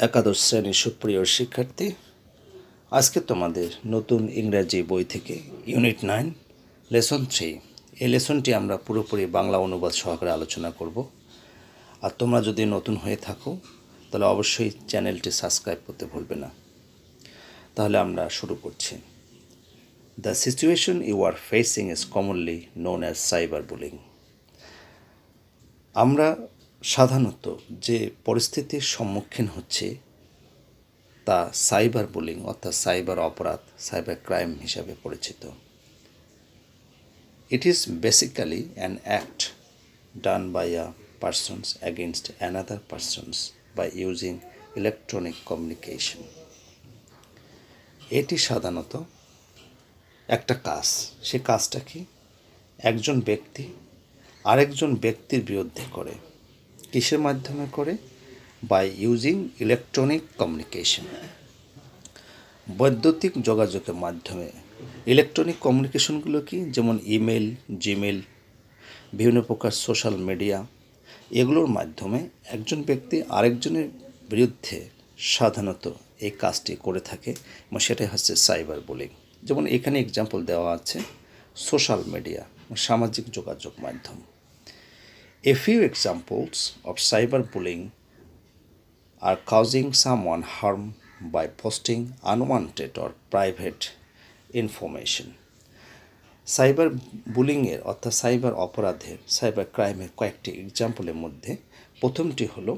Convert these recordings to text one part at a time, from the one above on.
একাদশ শ্রেণীর সুপ্রিয় শিক্ষার্থী, আজকে তোমাদের নতুন ইংরাজি বই থেকে ইউনিট 9 লেসন 3 এই লেসনটি আমরা পুরোপুরি বাংলা অনুবাদ সহকারে আলোচনা করব। আর তোমরা যদি নতুন হয়ে থাকো তাহলে অবশ্যই চ্যানেলটি সাবস্ক্রাইব করতে ভুলবে না। তাহলে আমরা শুরু করছি। The situation you are facing is commonly known as cyber bullying. আমরা সাধারণত যে পরিস্থিতির সম্মুখীন হচ্ছে তা সাইবার বুলিং অর্থাৎ সাইবার অপরাধ, সাইবার ক্রাইম হিসাবে পরিচিত। It is basically an act done by a persons against another persons by using electronic communication. এটি সাধারণত একটা কাজ। সে কাজটা কি? একজন ব্যক্তি আরেকজন ব্যক্তির বিরুদ্ধে করে। কিসের মাধ্যমে করে? বাই ইউজিং ইলেকট্রনিক কমিউনিকেশন, বৈদ্যুতিক যোগাযোগের মাধ্যমে। ইলেকট্রনিক কমিউনিকেশনগুলো কি? যেমন ইমেল, জিমেল, বিভিন্ন প্রকার সোশ্যাল মিডিয়া, এগুলোর মাধ্যমে একজন ব্যক্তি আরেকজনের বিরুদ্ধে সাধারণত এই কাজটি করে থাকে এবং সেটাই হচ্ছে সাইবার বুলিং। যেমন এখানে এক্সাম্পল দেওয়া আছে সোশ্যাল মিডিয়া, সামাজিক যোগাযোগ মাধ্যম। A few examples of cyberbullying are causing someone harm by posting unwanted or private information. Cyber বুলিংয়ের অর্থাৎ সাইবার অপরাধের, সাইবার ক্রাইমের কয়েকটি এক্সাম্পলের মধ্যে প্রথমটি হলো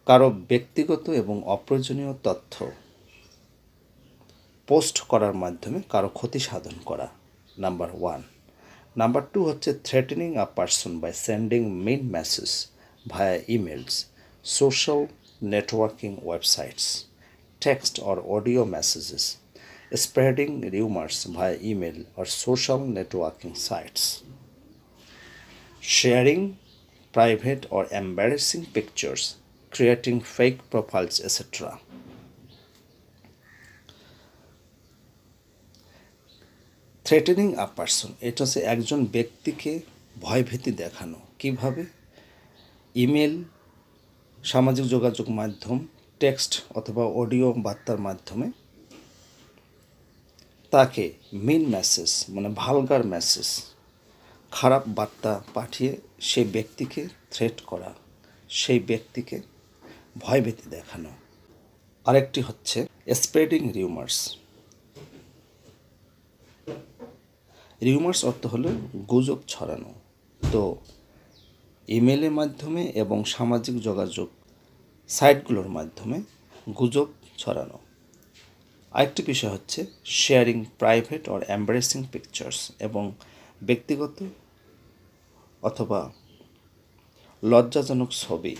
কারো ব্যক্তিগত এবং অপ্রয়োজনীয় তথ্য পোস্ট করার মাধ্যমে কারো ক্ষতি সাধন করা, নাম্বার 1। নাম্বার 2 হচ্ছে threatening a person by sending mean message via emails, social networking websites, text or audio messages, spreading rumours via email or social networking sites, sharing private or embarrassing pictures, creating fake profiles, etc. Threatening a person, এটা হচ্ছে একজন ব্যক্তিকে ভয়ভীতি দেখানো। কিভাবে? Email, সামাজিক যোগাযোগ মাধ্যম, টেক্সট অথবা অডিও বার্তার মাধ্যমে তাকে মিন মেসেজ মানে ভালগার মেসেজ, খারাপ বার্তা পাঠিয়ে সেই ব্যক্তিকে থ্রেট করা, সেই ব্যক্তিকে ভয়ভীতি দেখানো। আরেকটি হচ্ছে স্প্রেডিং রিউমার্স। রিউমার্স অর্থ হলো গুজব ছড়ানো। তো ইমেলের মাধ্যমে এবং সামাজিক যোগাযোগ সাইটগুলোর মাধ্যমে গুজব ছড়ানো। আরেকটি বিষয় হচ্ছে sharing private or embarrassing pictures, এবং ব্যক্তিগত অথবা লজ্জাজনক ছবি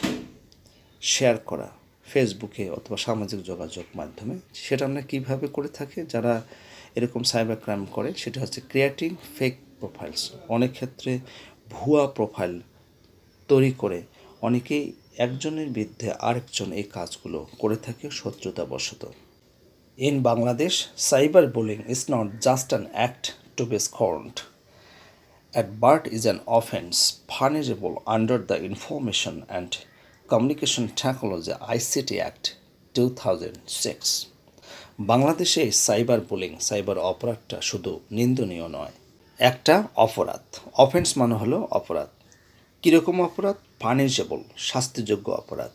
শেয়ার করা ফেসবুকে অথবা সামাজিক যোগাযোগ মাধ্যমে। সেটা আমরা কীভাবে করে থাকি? যারা এরকম সাইবার ক্রাইম করে সেটা হচ্ছে ক্রিয়েটিং ফেক প্রোফাইলস। অনেক ক্ষেত্রে ভুয়া প্রোফাইল তৈরি করে অনেকেই একজনের বিরুদ্ধে আরেকজন এই কাজগুলো করে থাকে শত্রুতাবশত। In Bangladesh, cyberbullying is not just an act to be scorned, but is an offense punishable under the Information and Communication Technology ICT Act 2006. বাংলাদেশে সাইবার বুলিং, সাইবার অপরাধটা শুধু নিন্দনীয় নয়, একটা অপরাধ। অফেন্স মানে হলো অপরাধ। কীরকম অপরাধ? পানিশেবল, শাস্তিযোগ্য অপরাধ।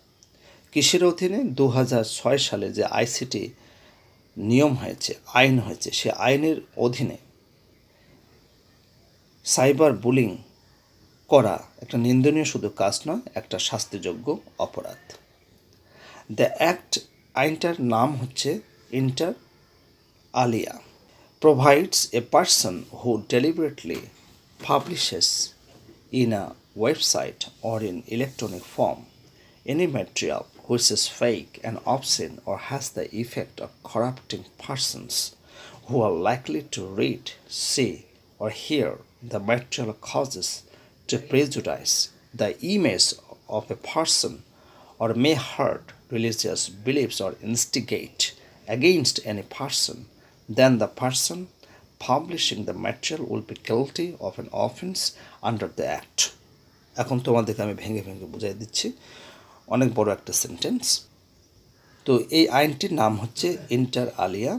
কিসের অধীনে? 2006 সালে যে আইসিটি নিয়ম হয়েছে, আইন হয়েছে, সে আইনের অধীনে সাইবার বুলিং করা একটা নিন্দনীয় শুধু কাজ নয়, একটা শাস্তিযোগ্য অপরাধ। দ্য অ্যাক্ট, আইনটার নাম হচ্ছে inter alia, provides a person who deliberately publishes in a website or in electronic form any material which is fake and obscene or has the effect of corrupting persons who are likely to read, see, or hear the material causes to prejudice the image of a person or may hurt religious beliefs or instigate against any person, then the person publishing the material will be guilty of an offense under the act. এখন তোমাদেরকে আমি ভেঙে ভেঙে বুঝাই দিচ্ছি। অনেক বড় একটা সেন্টেন্স। তো এই আইনটির নাম হচ্ছে ইন্টার আলিয়া।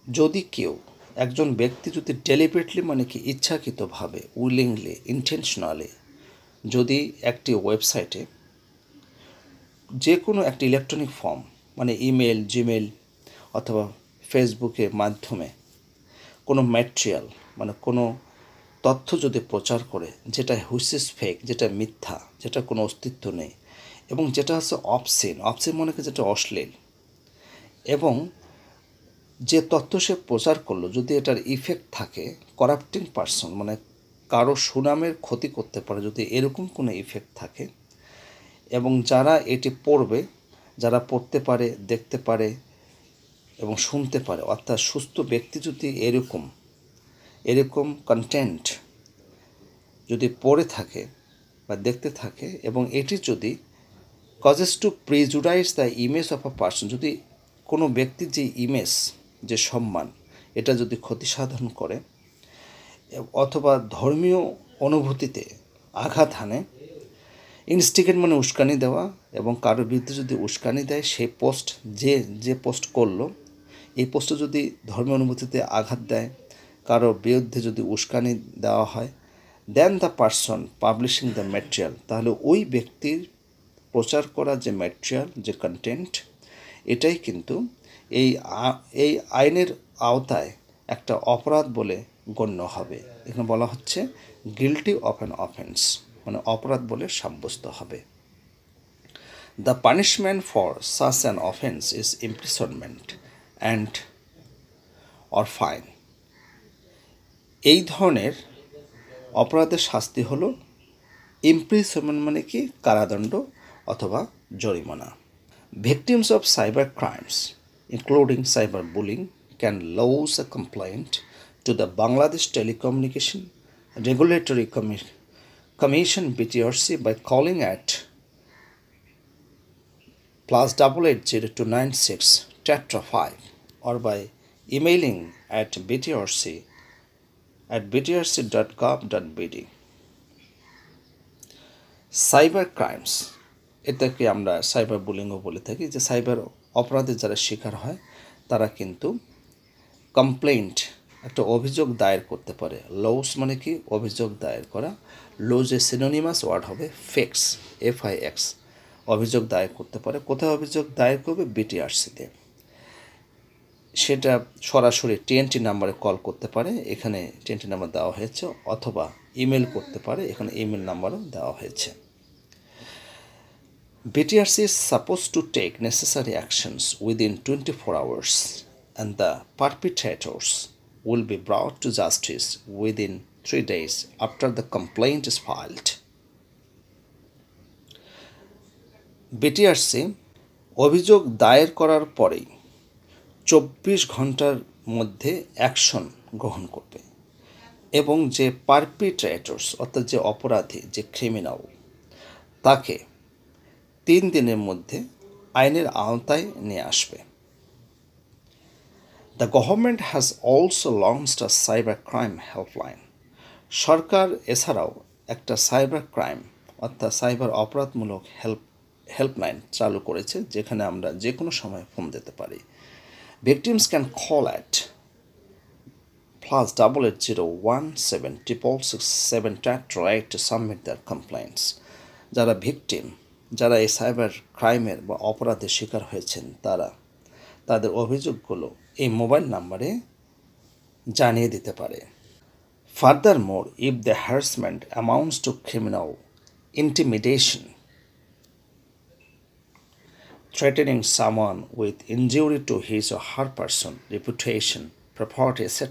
যদি কেউ একজন ব্যক্তি যদি ডেলিবারেটলি মানে কি ইচ্ছাকৃতভাবে উইলিংলি ইন্টেনশনালি যদি একটি ওয়েবসাইটে যে কোনো একটি ইলেকট্রনিক ফর্ম মানে ইমেল, জিমেল অথবা ফেসবুকের মাধ্যমে কোনো ম্যাটেরিয়াল মানে কোনো তথ্য যদি প্রচার করে যেটা হুইচ ইজ ফেক, যেটা মিথ্যা, যেটা কোনো অস্তিত্ব নেই এবং যেটা হচ্ছে অবসিন মনে করে যেটা অশ্লীল, এবং যে তথ্য সে প্রচার করলো যদি এটার ইফেক্ট থাকে করাপ্টিং পারসন মানে কারো সুনামের ক্ষতি করতে পারে, যদি এরকম কোনো ইফেক্ট থাকে এবং যারা এটি পড়বে, যারা পড়তে পারে, দেখতে পারে এবং শুনতে পারে, অর্থাৎ সুস্থ ব্যক্তি যদি এরকম কন্টেন্ট যদি পড়ে থাকে বা দেখতে থাকে এবং এটি যদি causes to prejudice the image of a person, যদি কোনো ব্যক্তির যে ইমেজ, যে সম্মান, এটা যদি ক্ষতি সাধন করে অথবা ধর্মীয় অনুভূতিতে আঘাত হানে, ইনস্টিগেট মানে উস্কানি দেওয়া, এবং কারোর বিরুদ্ধে যদি উস্কানি দেয় সেই পোস্ট যে পোস্ট করলো এই পোস্টে যদি ধর্মীয় অনুভূতিতে আঘাত দেয়, কারোর বিরুদ্ধে যদি উস্কানি দেওয়া হয়, then the person publishing the material, তাহলে ওই ব্যক্তির প্রচার করা যে ম্যাটেরিয়াল, যে কন্টেন্ট, এটাই কিন্তু এই আইনের আওতায় একটা অপরাধ বলে গণ্য হবে। এখানে বলা হচ্ছে গিল্টি অফ অ্যান অফেন্স, মানে অপরাধ বলে সাব্যস্ত হবে। The punishment for such an offence is imprisonment and or fine. এই ধরনের অপরাধের শাস্তি হলো ইমপ্রিসনমেন্ট মানে কি কারাদণ্ড অথবা জরিমানা। Victims of cyber crimes, including cyberbullying, can lodge a complaint to the Bangladesh Telecommunication Regulatory Commission BTRC by calling at +880296 tetra 5 or by emailing at btrc@btrc.gov.bd. Cyber crimes, এটাকে আমরা সাইবার বুলিংও বলে থাকি, যে সাইবার অপরাধের যারা শিকার হয় তারা কিন্তু কমপ্লেন্ট, একটা অভিযোগ দায়ের করতে পারে। লজ মানে কি অভিযোগ দায়ের করা, লজের সিনোনিমাস ওয়ার্ড হবে ফেক্স, FIX, অভিযোগ দায়ের করতে পারে। কোথায় অভিযোগ দায়ের করবে? BTRC-তে। সেটা সরাসরি TNT নাম্বারে কল করতে পারে, এখানে TNT নাম্বার দেওয়া হয়েছে, অথবা ইমেল করতে পারে, এখানে ইমেল নাম্বারও দেওয়া হয়েছে। BTRC is supposed to take necessary actions within 24 hours and the perpetrators will be brought to justice within 3 days after the complaint is filed. BTRC অভিযোগ দায়ের করার পরেই 24 ঘন্টার মধ্যে অ্যাকশন গ্রহণ করবে এবং যে পারপিট্রেটরস অর্থাৎ যে অপরাধী, যে ক্রিমিনাল, তাকে 3 দিনের মধ্যে আইনের আওতায় নিয়ে আসবে। The government has also launched a cyber crime helpline. সরকার এছাড়াও একটা সাইবার ক্রাইম অর্থাৎ সাইবার অপরাধমূলক হেল্পলাইন চালু করেছে, যেখানে আমরা যে কোনো সময় ফোন দিতে পারি। Victims can call at +88017667 to submit their complaints. যারা ভিকটিম, যারা এই সাইবার ক্রাইমের বা অপরাধের শিকার হয়েছেন, তারা তাদের অভিযোগগুলো এই মোবাইল নাম্বারে জানিয়ে দিতে পারে। Furthermore, if the harassment amounts to criminal intimidation, threatening someone with injury to his or her person, reputation, property, etc.,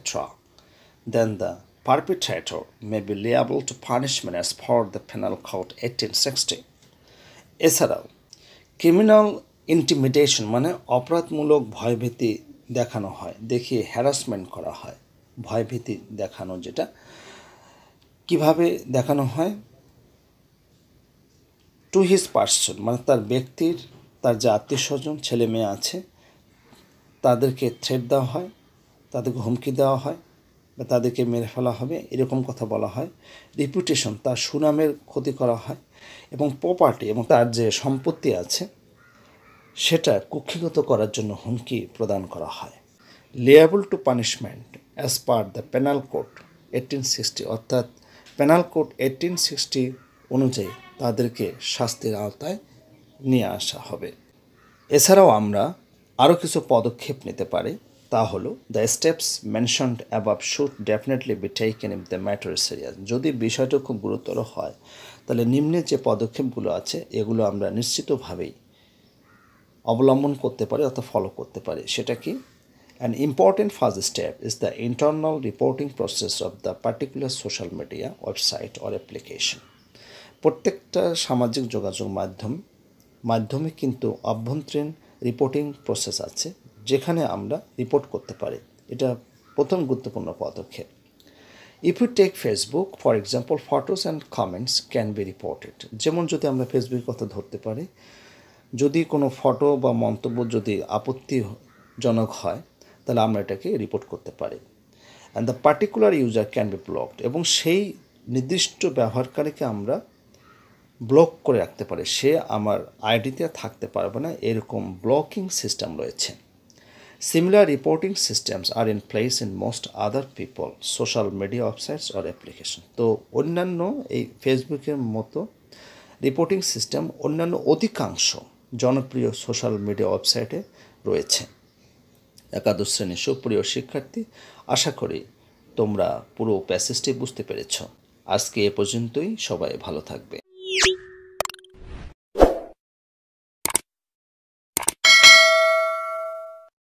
then the perpetrator may be liable to punishment as per the Penal Code 1860. এছাড়াও criminal intimidation মানে অপরাধমূলক ভয়ভীতি দেখানো হয়, দেখিয়ে harassment করা হয়, ভয়ভীতি দেখানো, যেটা কিভাবে দেখানো হয়? টু হিজ পার্সন মানে তার ব্যক্তির, তার যে আত্মীয় স্বজন, ছেলে মেয়ে আছে, তাদেরকে থ্রেট দেওয়া হয়, তাদেরকে হুমকি দেওয়া হয় বা তাদেরকে মেরে ফেলা হবে, এরকম কথা বলা হয়। রিপুটেশন, তার সুনামের ক্ষতি করা হয়, এবং প্রপার্টি এবং তার যে সম্পত্তি আছে সেটা কুক্ষিগত করার জন্য হুমকি প্রদান করা হয়। Liable to punishment as per the penal code 1860, অর্থাৎ পেনাল কোড 1860 অনুযায়ী তাদেরকে শাস্তির আওতায় নিয়ে আসা হবে। এছাড়াও আমরা আরও কিছু পদক্ষেপ নিতে পারি, তা হলো the steps mentioned above should definitely be taken if the matter is serious. যদি বিষয়টা খুব গুরুতর হয় তাহলে নিম্নের যে পদক্ষেপগুলো আছে এগুলো আমরা নিশ্চিতভাবেই অবলম্বন করতে পারি অথবা ফলো করতে পারি। সেটা কি? An important first step is the internal reporting process of the particular social media website or application. প্রত্যেকটা সামাজিক যোগাযোগ মাধ্যমে কিন্তু অভ্যন্তরীণ রিপোর্টিং প্রসেস আছে যেখানে আমরা রিপোর্ট করতে পারি। এটা প্রথম গুরুত্বপূর্ণ পদক্ষেপ। If you take Facebook for example, photos and comments can be reported. যেমন যদি আমরা ফেসবুকের কথা ধরতে পারি, যদি কোনো ফটো বা মন্তব্য যদি আপত্তিজনক হয় তাহলে আমরা এটাকে রিপোর্ট করতে পারি। And the particular user can be blocked, এবং সেই নির্দিষ্ট ব্যবহারকারীকে আমরা ব্লক করে রাখতে পারি, সে আমার আইডিতে থাকতে পারবে না, এরকম ব্লকিং সিস্টেম রয়েছে। Similar reporting systems are in place in most other people social media websites or application. তো অন্যান্য এই ফেসবুকের মতো রিপোর্টিং সিস্টেম অন্যান্য অধিকাংশ জনপ্রিয় সোশ্যাল মিডিয়া ওয়েবসাইটে রয়েছে। একাদশ শ্রেণীর সুপ্রিয় শিক্ষার্থী, আশা করি তোমরা পুরো প্যাসেজটি বুঝতে পেরেছ। আজকে এ পর্যন্তই, সবাই ভালো থাকবে।